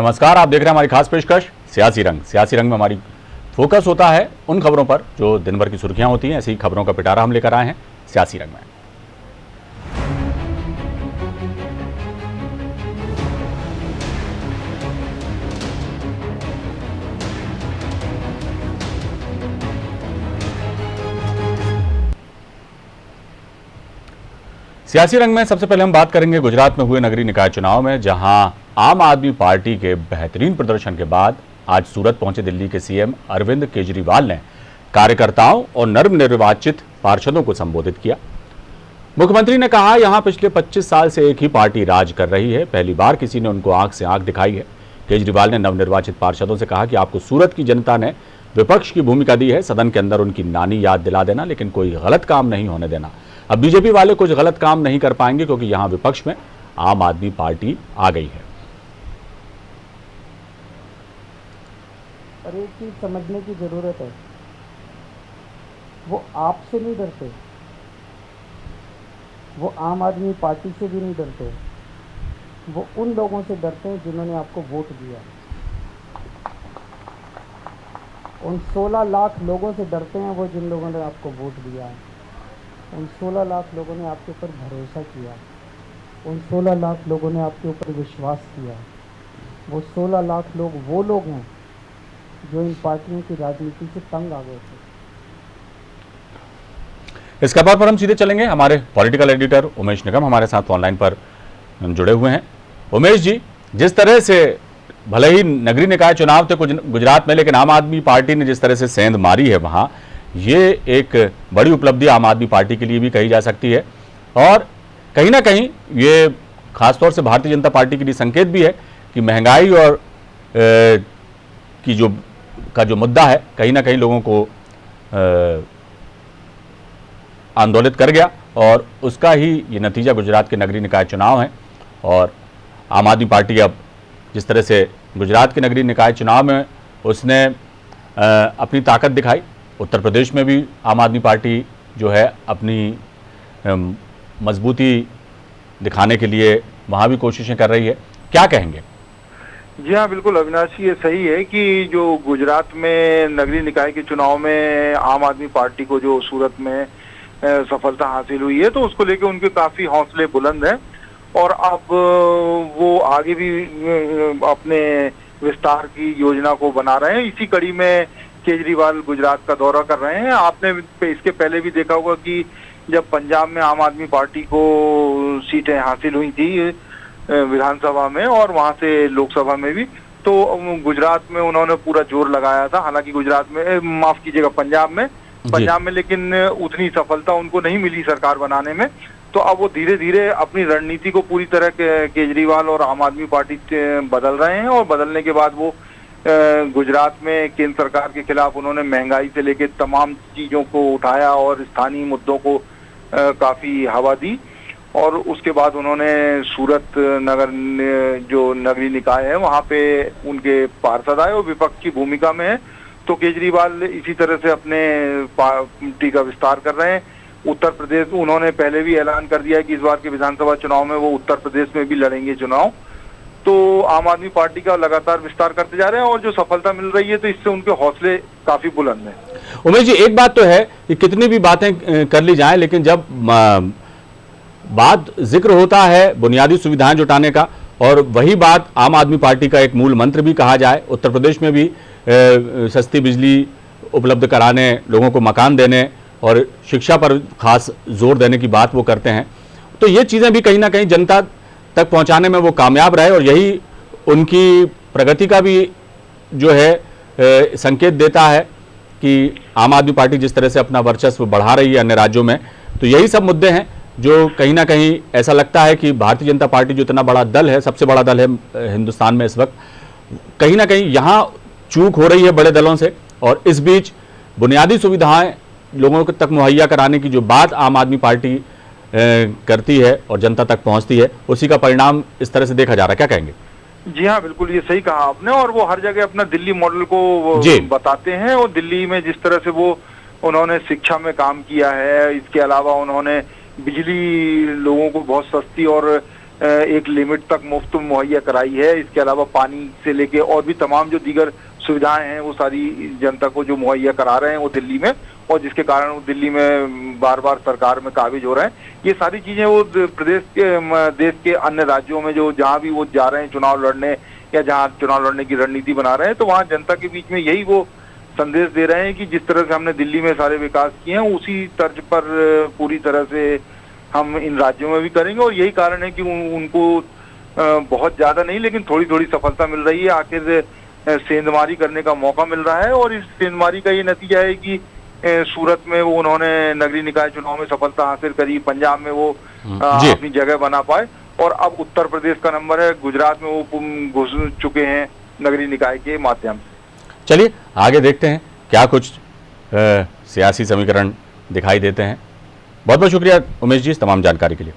नमस्कार, आप देख रहे हैं हमारी खास पेशकश सियासी रंग। सियासी रंग में हमारी फोकस होता है उन खबरों पर जो दिन भर की सुर्खियां होती हैं। ऐसी खबरों का पिटारा हम लेकर आए हैं सियासी रंग में। सियासी रंग में सबसे पहले हम बात करेंगे गुजरात में हुए नगरीय निकाय चुनाव में, जहां आम आदमी पार्टी के बेहतरीन प्रदर्शन के बाद आज सूरत पहुंचे दिल्ली के सीएम अरविंद केजरीवाल ने कार्यकर्ताओं और नवनिर्वाचित पार्षदों को संबोधित किया। मुख्यमंत्री ने कहा, यहां पिछले 25 साल से एक ही पार्टी राज कर रही है, पहली बार किसी ने उनको आंख से आंख दिखाई है। केजरीवाल ने नवनिर्वाचित पार्षदों से कहा कि आपको सूरत की जनता ने विपक्ष की भूमिका दी है, सदन के अंदर उनकी नानी याद दिला देना, लेकिन कोई गलत काम नहीं होने देना। अब बीजेपी वाले कुछ गलत काम नहीं कर पाएंगे क्योंकि यहां विपक्ष में आम आदमी पार्टी आ गई है। और एक चीज समझने की जरूरत है, वो आपसे नहीं डरते, वो आम आदमी पार्टी से भी नहीं डरते, वो उन लोगों से डरते हैं जिन्होंने आपको वोट दिया। उन 16 लाख लोगों से डरते हैं वो जिन लोगों ने आपको वोट दिया है। उन 16 लाख लोगों ने आपके ऊपर भरोसा किया, उन 16 लाख लोगों ने आपके ऊपर विश्वास किया। वो 16 लाख लोग वो लोग हैं जो इन पार्टियों की राजनीति से तंग आ गए थे। इस खबर पर हम सीधे चलेंगे। हमारे पॉलिटिकल एडिटर उमेश निगम हमारे साथ ऑनलाइन पर जुड़े हुए हैं। उमेश जी, जिस तरह से भले ही नगरीय निकाय चुनाव थे गुजरात में, लेकिन आम आदमी पार्टी ने जिस तरह से सेंध मारी है वहां, ये एक बड़ी उपलब्धि आम आदमी पार्टी के लिए भी कही जा सकती है और कहीं ना कहीं ये खासतौर से भारतीय जनता पार्टी के लिए संकेत भी है कि महंगाई और जो मुद्दा है कहीं ना कहीं लोगों को आंदोलित कर गया और उसका ही ये नतीजा गुजरात के नगरीय निकाय चुनाव है। और आम आदमी पार्टी अब जिस तरह से गुजरात के नगरीय निकाय चुनाव में उसने अपनी ताकत दिखाई, उत्तर प्रदेश में भी आम आदमी पार्टी जो है अपनी मजबूती दिखाने के लिए वहाँ भी कोशिशें कर रही है। क्या कहेंगे? जी हाँ, बिल्कुल अविनाश, ये सही है कि जो गुजरात में नगरीय निकाय के चुनाव में आम आदमी पार्टी को जो सूरत में सफलता हासिल हुई है, तो उसको लेकर उनके काफी हौसले बुलंद हैं और अब वो आगे भी अपने विस्तार की योजना को बना रहे हैं। इसी कड़ी में केजरीवाल गुजरात का दौरा कर रहे हैं। आपने इसके पहले भी देखा होगा कि जब पंजाब में आम आदमी पार्टी को सीटें हासिल हुई थी विधानसभा में और वहां से लोकसभा में भी, तो गुजरात में उन्होंने पूरा जोर लगाया था। हालांकि गुजरात में, माफ कीजिएगा, पंजाब में लेकिन उतनी सफलता उनको नहीं मिली सरकार बनाने में। तो अब वो धीरे धीरे अपनी रणनीति को पूरी तरह केजरीवाल और आम आदमी पार्टी बदल रहे हैं और बदलने के बाद वो गुजरात में केंद्र सरकार के खिलाफ उन्होंने महंगाई से लेकर तमाम चीजों को उठाया और स्थानीय मुद्दों को काफी हवा दी। और उसके बाद उन्होंने सूरत नगर जो नगरीय निकाय है वहां पे उनके पार्षद आए और विपक्ष की भूमिका में है। तो केजरीवाल इसी तरह से अपने पार्टी का विस्तार कर रहे हैं। उत्तर प्रदेश उन्होंने पहले भी ऐलान कर दिया है कि इस बार के विधानसभा चुनाव में वो उत्तर प्रदेश में भी लड़ेंगे चुनाव। तो आम आदमी पार्टी का लगातार विस्तार करते जा रहे हैं और जो सफलता मिल रही है तो इससे उनके हौसले काफी बुलंद हैं। उमेश जी, एक बात तो है कि कितनी भी बातें कर ली जाएं, लेकिन जब बात जिक्र होता है बुनियादी सुविधाएं जुटाने का, और वही बात आम आदमी पार्टी का एक मूल मंत्र भी कहा जाए, उत्तर प्रदेश में भी सस्ती बिजली उपलब्ध कराने, लोगों को मकान देने और शिक्षा पर खास जोर देने की बात वो करते हैं, तो ये चीज़ें भी कहीं ना कहीं जनता तक पहुंचाने में वो कामयाब रहे और यही उनकी प्रगति का भी जो है संकेत देता है कि आम आदमी पार्टी जिस तरह से अपना वर्चस्व बढ़ा रही है अन्य राज्यों में। तो यही सब मुद्दे हैं जो कहीं ना कहीं ऐसा लगता है कि भारतीय जनता पार्टी जो इतना बड़ा दल है, सबसे बड़ा दल है हिंदुस्तान में इस वक्त, कहीं ना कहीं यहाँ चूक हो रही है बड़े दलों से। और इस बीच बुनियादी सुविधाएं लोगों तक मुहैया कराने की जो बात आम आदमी पार्टी करती है और जनता तक पहुंचती है, उसी का परिणाम इस तरह से देखा जा रहा है। क्या कहेंगे? जी हाँ, बिल्कुल ये सही कहा आपने। और वो हर जगह अपना दिल्ली मॉडल को बताते हैं और दिल्ली में जिस तरह से वो उन्होंने शिक्षा में काम किया है, इसके अलावा उन्होंने बिजली लोगों को बहुत सस्ती और एक लिमिट तक मुफ्त मुहैया कराई है। इसके अलावा पानी से लेके और भी तमाम जो दीगर सुविधाएं हैं वो सारी जनता को जो मुहैया करा रहे हैं वो दिल्ली में, और जिसके कारण वो दिल्ली में बार बार सरकार में काबिज हो रहे हैं। ये सारी चीजें वो प्रदेश के देश के अन्य राज्यों में जो जहां भी वो जा रहे हैं चुनाव लड़ने या जहां चुनाव लड़ने की रणनीति बना रहे हैं, तो वहां जनता के बीच में यही वो संदेश दे रहे हैं कि जिस तरह से हमने दिल्ली में सारे विकास किए हैं उसी तर्ज पर पूरी तरह से हम इन राज्यों में भी करेंगे। और यही कारण है कि उनको बहुत ज्यादा नहीं लेकिन थोड़ी थोड़ी सफलता मिल रही है। आखिर सेंधमारी करने का मौका मिल रहा है और इस सेंधमारी का ये नतीजा है कि सूरत में वो उन्होंने नगरीय निकाय चुनाव में सफलता हासिल करी, पंजाब में वो अपनी जगह बना पाए, और अब उत्तर प्रदेश का नंबर है, गुजरात में वो घुस चुके हैं नगरीय निकाय के माध्यम से। चलिए आगे देखते हैं क्या कुछ सियासी समीकरण दिखाई देते हैं। बहुत बहुत शुक्रिया उमेश जी इस तमाम जानकारी के लिए।